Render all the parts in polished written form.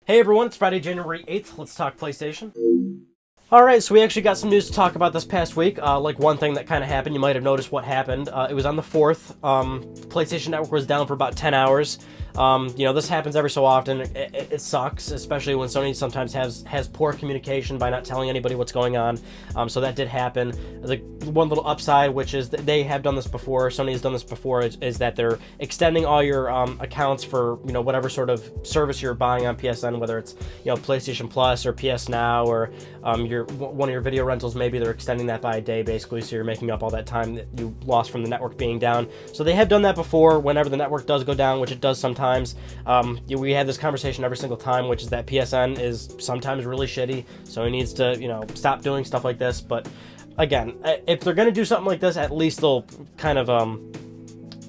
Hey everyone, it's Friday, January 8th. Let's talk PlayStation. Alright, so we actually got some news to talk about this past week. Like one thing that kind of happened, you might have noticed what happened. It was on the 4th. PlayStation Network was down for about 10 hours. This happens every so often. It sucks, especially when Sony sometimes has poor communication by not telling anybody what's going on. So that did happen. The one little upside, which is that they have done this before, Sony has done this before, is that they're extending all your accounts for whatever sort of service you're buying on PSN, whether it's PlayStation Plus or PS Now or one of your video rentals. Maybe they're extending that by a day, basically, so you're making up all that time that you lost from the network being down. So they have done that before. Whenever the network does go down, which it does sometimes. We have this conversation every single time, which is that PSN is sometimes really shitty, so it needs to stop doing stuff like this. But again, if they're going to do something like this, at least they'll kind of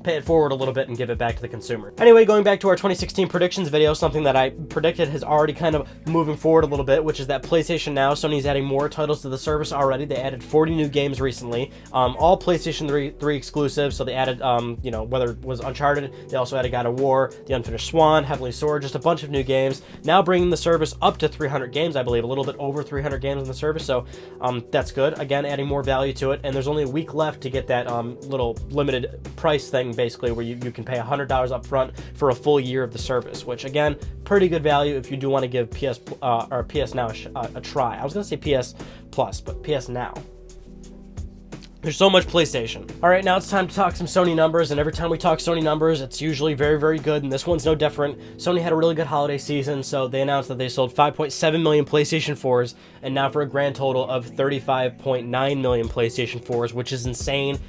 pay it forward a little bit and give it back to the consumer. Anyway, going back to our 2016 predictions video, something that I predicted has already kind of moving forward a little bit, which is that PlayStation Now, Sony's adding more titles to the service already. They added 40 new games recently, all PlayStation 3 exclusive. So they added, whether it was Uncharted, they also added God of War, The Unfinished Swan, Heavenly Sword, just a bunch of new games. Now bringing the service up to 300 games, I believe, a little bit over 300 games in the service. So that's good. Again, adding more value to it. And there's only a week left to get that little limited price thing, basically, where you can pay $100 up front for a full year of the service, which again, pretty good value if you do want to give PS Now a try. I was going to say PS Plus, but PS Now. There's so much PlayStation. All right, now it's time to talk some Sony numbers, and every time we talk Sony numbers, it's usually very, very good, and this one's no different. Sony had a really good holiday season, so they announced that they sold 5.7 million PlayStation 4s, and now for a grand total of 35.9 million PlayStation 4s, which is insane.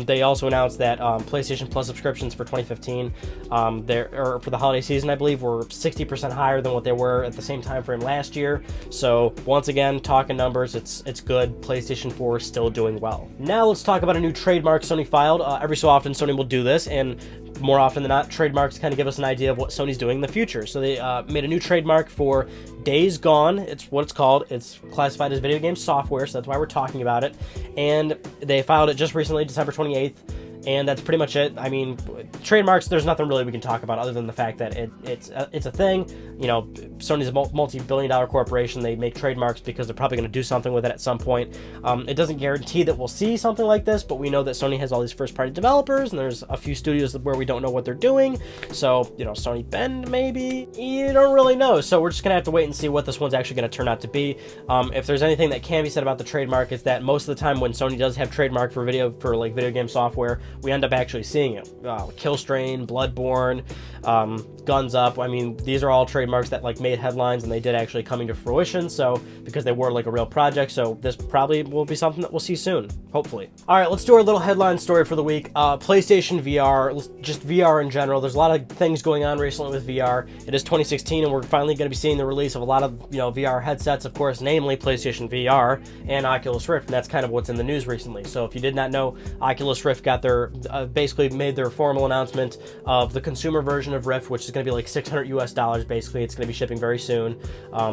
They also announced that PlayStation Plus subscriptions for 2015, for the holiday season, I believe, were 60% higher than what they were at the same time frame last year. So once again, talking numbers, it's good. PlayStation 4 is still doing well. Now let's talk about a new trademark Sony filed. Every so often, Sony will do this, and more often than not, trademarks kind of give us an idea of what Sony's doing in the future. So they made a new trademark for Days Gone. It's what it's called. It's classified as video game software, so that's why we're talking about it. And they filed it just recently, December 28th. And that's pretty much it. I mean, trademarks, there's nothing really we can talk about other than the fact that it's a thing. Sony's a multi-billion-dollar corporation. They make trademarks because they're probably going to do something with it at some point. It doesn't guarantee that we'll see something like this, but we know that Sony has all these first-party developers, and there's a few studios where we don't know what they're doing. So, Sony Bend, maybe? You don't really know. So we're just going to have to wait and see what this one's actually going to turn out to be. If there's anything that can be said about the trademark, is that most of the time when Sony does have trademark for video game software, we end up actually seeing it. Killstrain, Bloodborne, Guns Up. I mean, these are all trademarks that made headlines, and they did actually come into fruition. So because they were a real project, so this probably will be something that we'll see soon, hopefully. All right, let's do our little headline story for the week. PlayStation VR, just VR in general. There's a lot of things going on recently with VR. It is 2016, and we're finally going to be seeing the release of a lot of VR headsets, of course, namely PlayStation VR and Oculus Rift, and that's kind of what's in the news recently. So if you did not know, Oculus Rift got their basically made their formal announcement of the consumer version of Rift, which is going to be $600 US. Basically, it's going to be shipping very soon.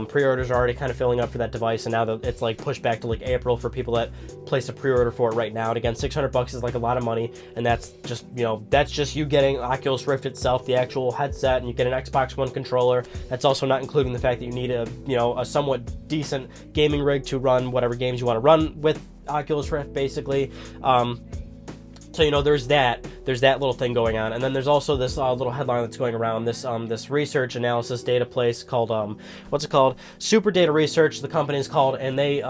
Pre-orders are already kind of filling up for that device, and now that it's pushed back to April for people that place a pre-order for it right now. And again, $600 is a lot of money, and that's just you getting Oculus Rift itself, the actual headset, and you get an Xbox One controller. That's also not including the fact that you need a somewhat decent gaming rig to run whatever games you want to run with Oculus Rift, basically. So there's that little thing going on, and then there's also this little headline that's going around, this research analysis data place called what's it called? Super Data Research, the company is called, and they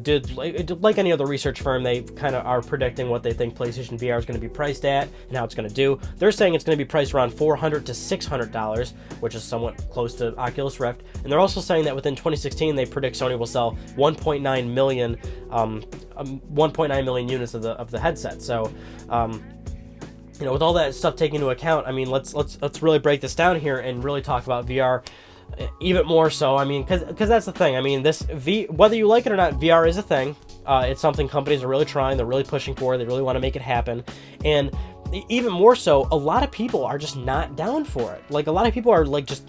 did like any other research firm, they kind of are predicting what they think PlayStation VR is going to be priced at and how it's going to do. They're saying it's going to be priced around $400 to $600, which is somewhat close to Oculus Rift. And they're also saying that within 2016, they predict Sony will sell 1.9 million units of the headset. So, with all that stuff taken into account, I mean, let's really break this down here and really talk about VR. Even more so, I mean, because that's the thing. I mean, whether you like it or not, VR is a thing. It's something companies are really trying, they're really pushing for, they really want to make it happen. And even more so, a lot of people are just not down for it. A lot of people are just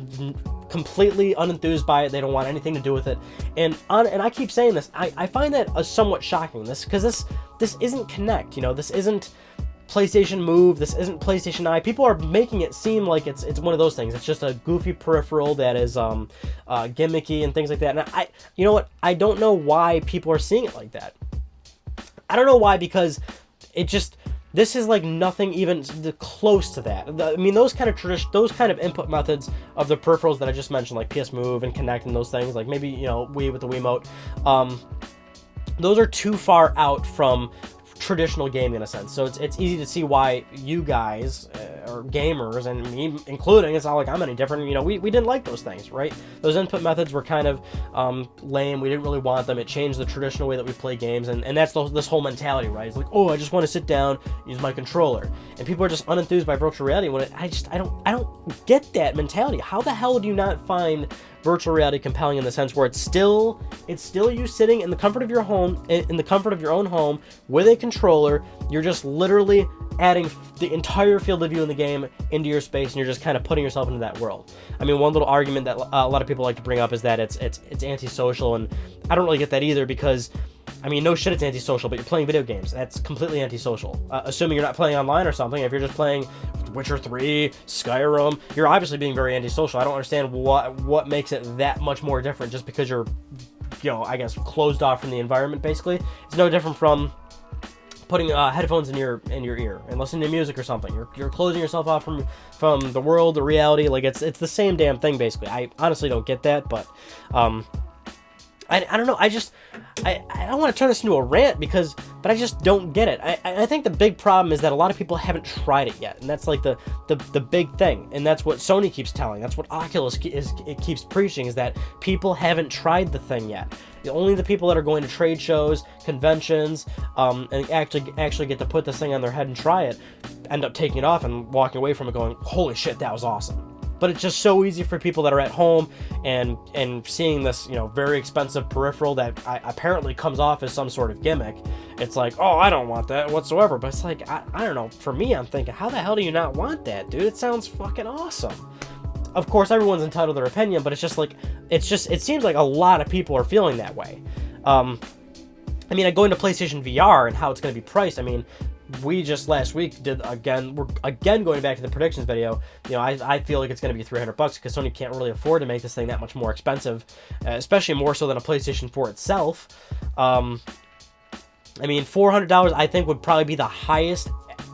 completely unenthused by it. They don't want anything to do with it. And I keep saying this. I find that somewhat shocking. Because this isn't Kinect. This isn't PlayStation Move, this isn't PlayStation Eye. People are making it seem like it's one of those things. It's just a goofy peripheral that is gimmicky and things like that. And you know what? I don't know why people are seeing it like that. I don't know why, because this is like nothing even close to that. I mean, those kind of input methods of the peripherals that I just mentioned, like PS Move and Kinect and those things, like maybe, you know, Wii with the Wiimote, those are too far out from traditional gaming in a sense. So it's easy to see why you guys or gamers, and me including, it's not like I'm any different, you know, we didn't like those things, right? Those input methods were kind of lame. We didn't really want them. It changed the traditional way that we play games, and that's this whole mentality, right? It's like, oh, I just want to sit down, use my controller, and people are just unenthused by virtual reality. When I don't get that mentality. How the hell do you not find virtual reality compelling in the sense where it's still you sitting in the comfort of your home, in the comfort of your own home with a controller? You're just literally adding the entire field of view in the game into your space, and you're just kind of putting yourself into that world. I mean, one little argument that a lot of people like to bring up is that it's antisocial, and I don't really get that either, because I mean, no shit, it's antisocial, but you're playing video games. That's completely antisocial. Assuming you're not playing online or something. If you're just playing Witcher 3, Skyrim, you're obviously being very antisocial. I don't understand what makes it that much more different just because you're, you know, I guess closed off from the environment, basically. It's no different from putting headphones in your ear and listening to music or something. You're closing yourself off from the world, the reality. Like, it's the same damn thing, basically. I honestly don't get that, but I don't know. I don't want to turn this into a rant, but I just don't get it. I think the big problem is that a lot of people haven't tried it yet, and that's like the big thing. And that's what Sony keeps telling. That's what Oculus keeps preaching, is that people haven't tried the thing yet. Only the people that are going to trade shows, conventions, and actually get to put this thing on their head and try it, end up taking it off and walking away from it going, holy shit, that was awesome. But it's just so easy for people that are at home and seeing this, you know, very expensive peripheral that apparently comes off as some sort of gimmick. It's like, oh, I don't want that whatsoever. But it's like, I don't know. For me, I'm thinking, how the hell do you not want that, dude? It sounds fucking awesome. Of course, everyone's entitled to their opinion, but it seems like a lot of people are feeling that way. I mean, I go into PlayStation VR and how it's going to be priced. I mean, we just last week we're again going back to the predictions video. You know, I feel like it's going to be $300 because Sony can't really afford to make this thing that much more expensive, especially more so than a PlayStation 4 itself. I mean, $400 I think would probably be the highest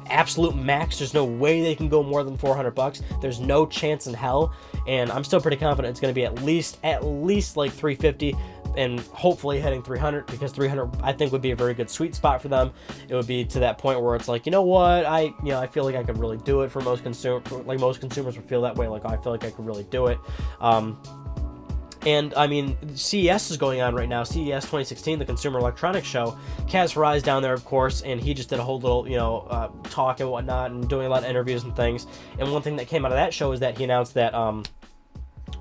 absolute max. There's no way they can go more than $400. There's no chance in hell, and I'm still pretty confident it's going to be at least like $350. And hopefully hitting 300, because 300 I think would be a very good sweet spot for them. It would be to that point where it's like, you know what, I feel like I could really do it for most consumers. Like, most consumers would feel that way. Like, I feel like I could really do it. And I mean, CES is going on right now. CES 2016, the Consumer Electronics Show. Kaz Hirai is down there, of course, and he just did a whole little, you know, talk and whatnot, and doing a lot of interviews and things. And one thing that came out of that show is that he announced that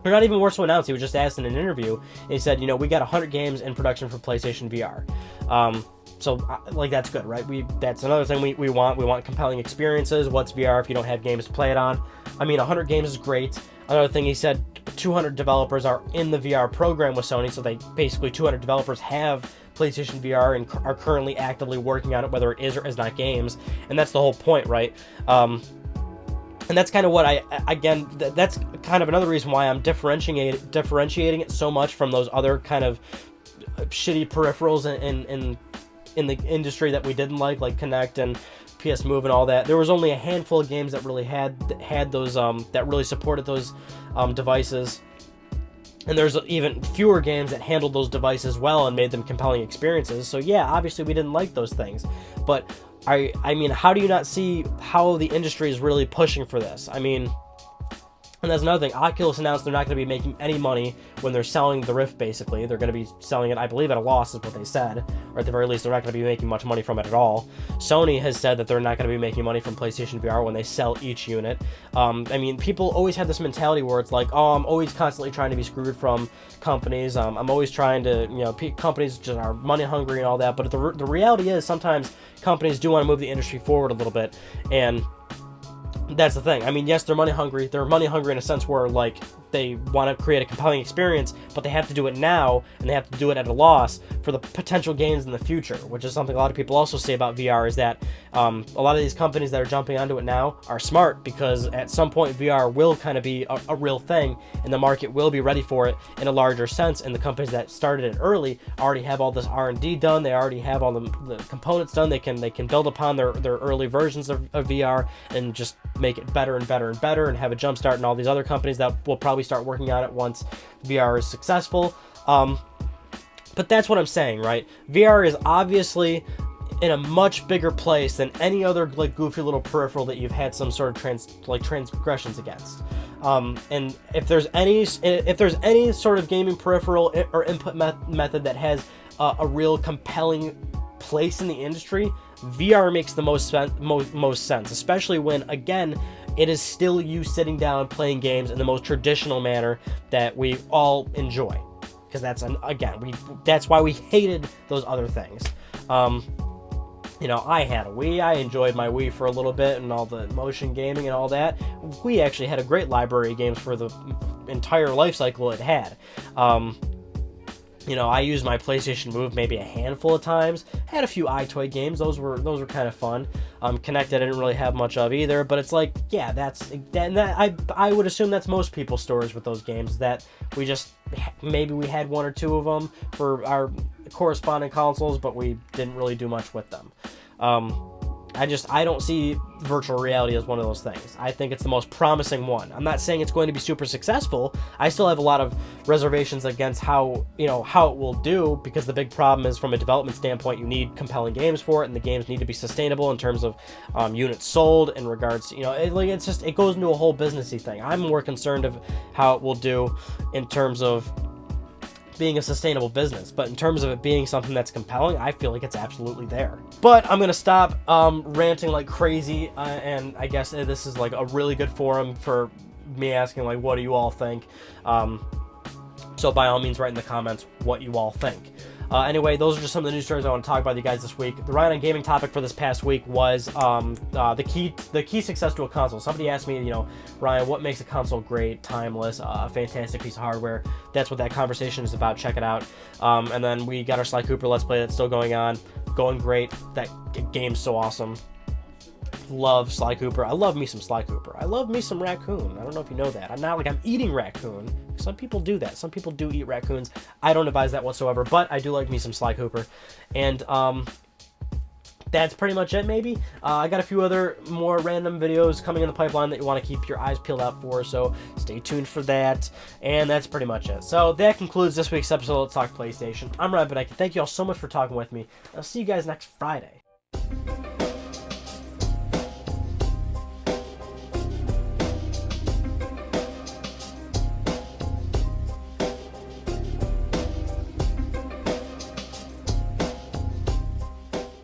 or not even more so announced, he was just asked in an interview, and he said, you know, we got 100 games in production for PlayStation VR. So, like, that's good, right? That's another thing we want. We want compelling experiences. What's VR if you don't have games to play it on? I mean, 100 games is great. Another thing, he said 200 developers are in the VR program with Sony, so they basically 200 developers have PlayStation VR and are currently actively working on it, whether it is or is not games. And that's the whole point, right? And that's kind of what that's kind of another reason why I'm differentiating it so much from those other kind of shitty peripherals in the industry that we didn't like Kinect and PS Move and all that. There was only a handful of games that really had those, that really supported those devices. And there's even fewer games that handled those devices well and made them compelling experiences. So yeah, obviously we didn't like those things. But I mean, how do you not see how the industry is really pushing for this? I mean, and that's another thing. Oculus announced they're not going to be making any money when they're selling the Rift, basically. They're going to be selling it, I believe, at a loss is what they said. Or at the very least, they're not going to be making much money from it at all. Sony has said that they're not going to be making money from PlayStation VR when they sell each unit. I mean, people always have this mentality where it's like, oh, I'm always constantly trying to be screwed from companies. I'm always trying to, you know, companies just are money hungry and all that. But the reality is sometimes companies do want to move the industry forward a little bit. And that's the thing. I mean, yes, they're money hungry. They're money hungry in a sense where, like, they want to create a compelling experience, but they have to do it now, and they have to do it at a loss for the potential gains in the future, which is something a lot of people also say about VR, is that a lot of these companies that are jumping onto it now are smart, because at some point VR will kind of be a real thing, and the market will be ready for it in a larger sense, and the companies that started it early already have all this R&D done, they already have all the components done, they can build upon their early versions of VR and just make it better and better and better, and have a jump start, and all these other companies that will probably start working on it once VR is successful. But that's what I'm saying, right? VR is obviously in a much bigger place than any other like goofy little peripheral that you've had some sort of transgressions against. And if there's any sort of gaming peripheral or input method that has a real compelling place in the industry, VR makes the most sense, especially when, again, it is still you sitting down playing games in the most traditional manner that we all enjoy. Because that's why we hated those other things. You know, I had a Wii. I enjoyed my Wii for a little bit and all the motion gaming and all that. We actually had a great library of games for the entire life cycle it had. You know, I used my PlayStation Move maybe a handful of times. Had a few iToy games. Those were kind of fun. Kinect I didn't really have much of either. But it's like, yeah, I would assume that's most people's stories with those games. That maybe we had one or two of them for our corresponding consoles, but we didn't really do much with them. I don't see virtual reality as one of those things. I think it's the most promising one. I'm not saying it's going to be super successful. I still have a lot of reservations against how it will do, because the big problem is, from a development standpoint, you need compelling games for it, and the games need to be sustainable in terms of units sold, in regards to, it goes into a whole businessy thing. I'm more concerned of how it will do in terms of being a sustainable business, but in terms of it being something that's compelling, I feel like it's absolutely there. But I'm gonna stop ranting like crazy, and I guess this is like a really good forum for me asking, like, what do you all think? So by all means, write in the comments what you all think. Anyway, those are just some of the news stories I want to talk about with you guys this week. The Ryan on Gaming topic for this past week was the key success to a console. Somebody asked me, Ryan, what makes a console great, timeless, a fantastic piece of hardware? That's what that conversation is about. Check it out. And then we got our Sly Cooper Let's Play that's still going on. Going great. That game's so awesome. Love Sly Cooper. I love me some Sly Cooper. I love me some raccoon. I don't know if you know that. I'm not like I'm eating raccoon. Some people do that. Some people do eat raccoons. I don't advise that whatsoever, but I do like me some Sly Cooper. And that's pretty much it, maybe. I got a few other more random videos coming in the pipeline that you want to keep your eyes peeled out for, so stay tuned for that. And that's pretty much it. So that concludes this week's episode of Let's Talk PlayStation. I'm Ryan Benek. Thank you all so much for talking with me. I'll see you guys next Friday.